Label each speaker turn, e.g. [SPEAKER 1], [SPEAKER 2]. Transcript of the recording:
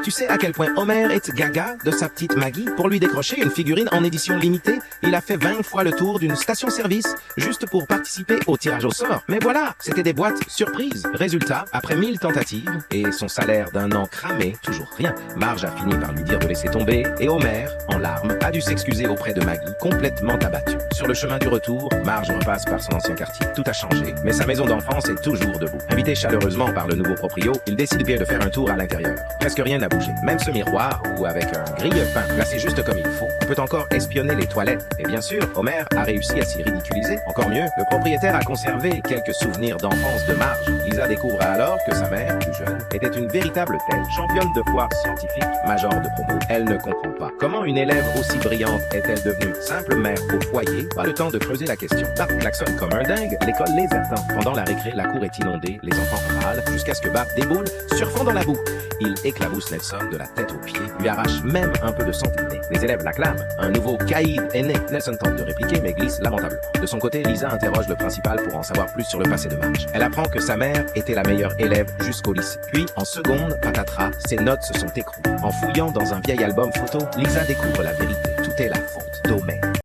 [SPEAKER 1] Tu sais à quel point Homer est gaga de sa petite Maggie? Pour lui décrocher une figurine en édition limitée, il a fait 20 fois le tour d'une station-service juste pour participer au tirage au sort. Mais voilà, c'était des boîtes surprises. Résultat, après 1000 tentatives et son salaire d'un an cramé, toujours rien, Marge a fini par lui dire de laisser tomber et Homer, en larmes, a dû s'excuser auprès de Maggie, complètement abattu. Sur le chemin du retour, Marge repasse par son ancien quartier. Tout a changé, mais sa maison d'enfance est toujours debout. Invité chaleureusement par le nouveau proprio, il décide bien de faire un tour à l'intérieur. Presque rien n'a bougé. Même ce miroir, où avec un grille-pain placé juste comme il faut, on peut encore espionner les toilettes. Et bien sûr, Homer a réussi à s'y ridiculiser. Encore mieux, le propriétaire a conservé quelques souvenirs d'enfance de Marge. Lisa découvre alors que sa mère, plus jeune, était une véritable tête, championne de foire scientifique, major de promo. Elle ne comprend pas. Comment une élève aussi brillante est-elle devenue simple mère au foyer? Pas le temps de creuser la question. Bart klaxonne comme un dingue, l'école les attend. Pendant la récré, la cour est inondée, les enfants râlent, jusqu'à ce que Bart déboule, surfant dans la boue. Il éclabousse Nelson de la tête aux pieds, lui arrache même un peu de son nez. Les élèves l'acclament. Un nouveau caïd est né. Nelson tente de répliquer, mais glisse lamentablement. De son côté, Lisa interroge le principal pour en savoir plus sur le passé de Marge. Elle apprend que sa mère était la meilleure élève jusqu'au lycée. Puis, en seconde, patatras, ses notes se sont écroulées. En fouillant dans un vieil album photo, Lisa découvre la vérité. Tout est la faute d'Homer.